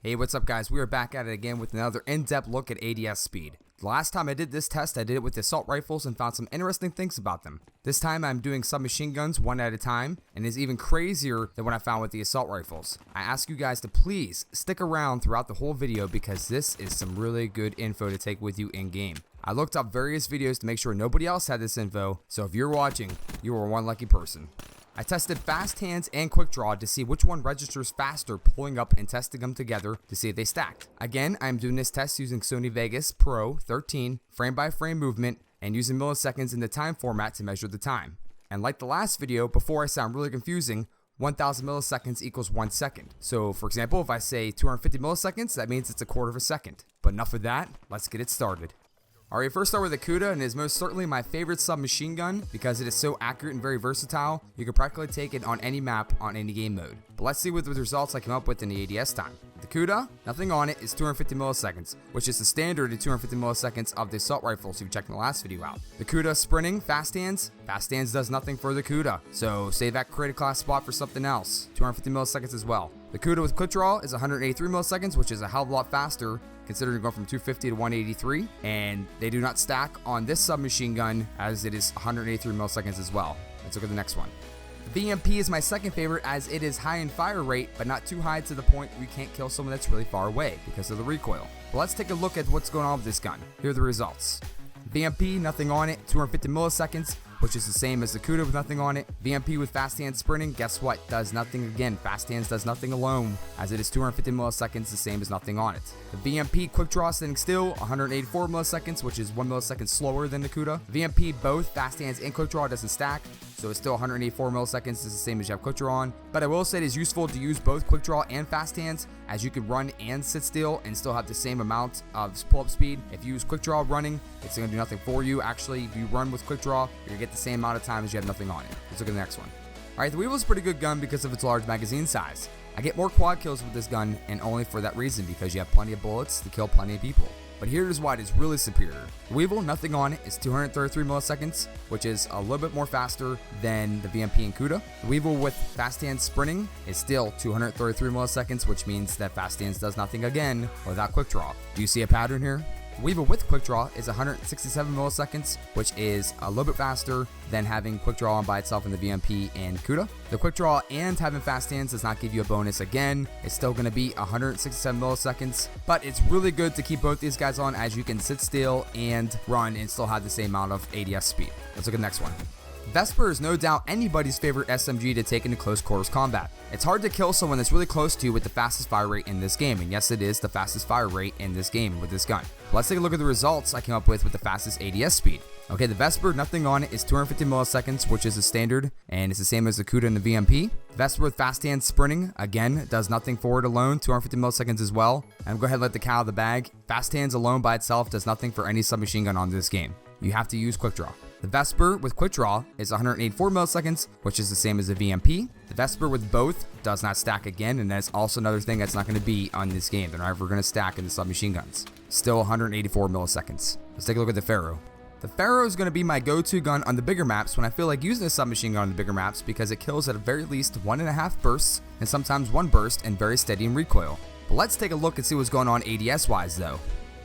Hey, what's up guys? We are back at it again with another in-depth look at ADS speed. The last time I did this test, I did it with the assault rifles and found some interesting things about them. This time I'm doing submachine guns one at a time, and it's even crazier than what I found with the assault rifles. I ask you guys to please stick around throughout the whole video because this is some really good info to take with you in game. I looked up various videos to make sure nobody else had this info, so if you're watching, you are one lucky person. I tested fast hands and QuickDraw to see which one registers faster, pulling up and testing them together to see if they stacked. Again, I'm doing this test using Sony Vegas Pro 13 frame by frame movement and using milliseconds in the time format to measure the time. And like the last video, before I sound really confusing, 1000 milliseconds equals 1 second. So for example, if I say 250 milliseconds, that means it's a quarter of a second. But enough of that, let's get it started. Alright, first start with the Kuda, and it is most certainly my favorite submachine gun because it is so accurate and very versatile. You can practically take it on any map on any game mode. But let's see what the results I came up with in the ADS time. The Kuda, nothing on it, is 250 milliseconds, which is the standard at 250 milliseconds of the assault rifles you checked in the last video out. The Kuda sprinting, fast hands does nothing for the Kuda, so save that creative class spot for something else. 250 milliseconds as well. The Kuda with QuickDraw is 183 milliseconds, which is a hell of a lot faster considering going from 250 to 183, and they do not stack on this submachine gun as it is 183 milliseconds as well. Let's look at the next one. The VMP is my second favorite as it is high in fire rate, but not too high to the point where you can't kill someone that's really far away because of the recoil. But let's take a look at what's going on with this gun. Here are the results. VMP, nothing on it, 250 milliseconds, which is the same as the Kuda with nothing on it. VMP with fast hand sprinting, guess what? Does nothing again. Fast hands does nothing alone, as it is 250 milliseconds, the same as nothing on it. The VMP QuickDraw standing still, 184 milliseconds, which is 1 millisecond slower than the Kuda. VMP, both fast hands and QuickDraw doesn't stack, so it's still 184 milliseconds, it's the same as you have QuickDraw on. But I will say it is useful to use both QuickDraw and fast hands, as you can run and sit still and still have the same amount of pull-up speed. If you use QuickDraw running, it's going to do nothing for you. Actually, if you run with QuickDraw, you're going to get the same amount of time as you have nothing on it. Let's look at the next one. Alright, the Weevil is a pretty good gun because of its large magazine size. I get more quad kills with this gun, and only for that reason, because you have plenty of bullets to kill plenty of people. But here is why it is really superior. The Weevil, nothing on it, is 233 milliseconds, which is a little bit more faster than the VMP and Kuda. The Weevil with fast hand sprinting is still 233 milliseconds, which means that fast hands does nothing again without QuickDraw. Do you see a pattern here? The Weevil with QuickDraw is 167 milliseconds, which is a little bit faster than having QuickDraw on by itself in the VMP and Kuda. The QuickDraw and having fast hands does not give you a bonus again. It's still going to be 167 milliseconds, but it's really good to keep both these guys on as you can sit still and run and still have the same amount of ADS speed. Let's look at the next one. Vesper is no doubt anybody's favorite SMG to take into close quarters combat. It's hard to kill someone that's really close to you with the fastest fire rate in this game, and yes, it is the fastest fire rate in this game with this gun. Let's take a look at the results I came up with the fastest ADS speed. Okay, the Vesper, nothing on it, is 250 milliseconds, which is the standard, and it's the same as the Kuda and the VMP. The Vesper with fast hand sprinting, again, does nothing for it alone, 250 milliseconds as well. And go ahead and let the cat out of the bag. Fast hands alone by itself does nothing for any submachine gun on this game. You have to use QuickDraw. The Vesper with QuickDraw is 184 milliseconds, which is the same as the VMP. The Vesper with both does not stack again, and that's also another thing that's not going to be on this game. They're not ever going to stack in the submachine guns. Still 184 milliseconds. Let's take a look at the Pharaoh. The Pharaoh is going to be my go-to gun on the bigger maps when I feel like using a submachine gun on the bigger maps because it kills at a very least 1.5 bursts and sometimes 1 burst and very steady in recoil. But let's take a look and see what's going on ADS-wise though.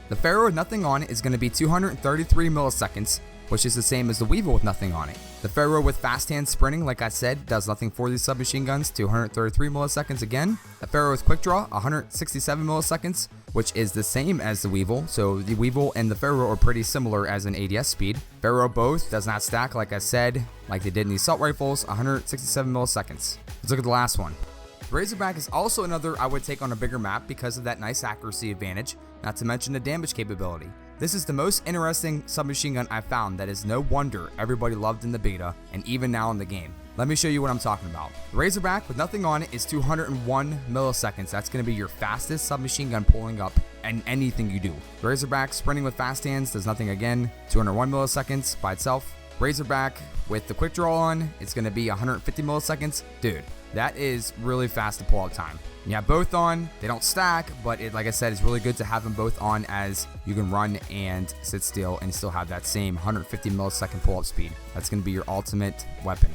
The Pharaoh with nothing on it is going to be 233 milliseconds, which is the same as the Weevil with nothing on it. The Pharaoh with fast hand sprinting, like I said, does nothing for these submachine guns, 233 milliseconds again. The Pharaoh with QuickDraw, 167 milliseconds, which is the same as the Weevil, so the Weevil and the Pharaoh are pretty similar as an ADS speed. Pharaoh both does not stack, like I said, like they did in the assault rifles, 167 milliseconds. Let's look at the last one. Razorback is also another I would take on a bigger map because of that nice accuracy advantage, not to mention the damage capability. This is the most interesting submachine gun I've found that is no wonder everybody loved in the beta and even now in the game. Let me show you what I'm talking about. The Razorback with nothing on it is 201 milliseconds. That's going to be your fastest submachine gun pulling up and anything you do. The Razorback sprinting with fast hands does nothing again, 201 milliseconds by itself. Razorback with the QuickDraw on, it's going to be 150 milliseconds. Dude, that is really fast to pull out time. You have both on, they don't stack, but like I said, it's really good to have them both on as you can run and sit still and still have that same 150 millisecond pull-up speed. That's going to be your ultimate weapon.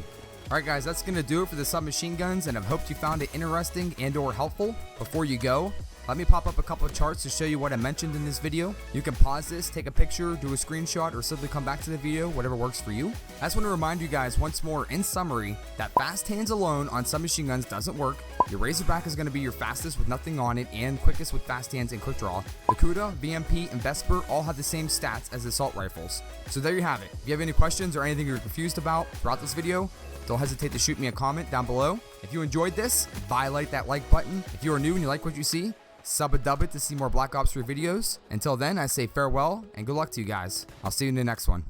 Alright guys, that's going to do it for the submachine guns, and I hope you found it interesting and or helpful. Before you go, Let me pop up a couple of charts to show you what I mentioned in this video. You can pause this, take a picture, do a screenshot, or simply come back to the video, whatever works for you. I just want to remind you guys once more in summary that fast hands alone on submachine guns doesn't work. Your Razorback is going to be your fastest with nothing on it and quickest with fast hands and quick draw. The Kuda, VMP, and Vespers all have the same stats as the assault rifles. So there you have it. If you have any questions or anything you're confused about throughout this video, don't hesitate to shoot me a comment down below. If you enjoyed this, violate that like button. If you are new and you like what you see, sub a dub it to see more Black Ops 3 videos. Until then, I say farewell and good luck to you guys. I'll see you in the next one.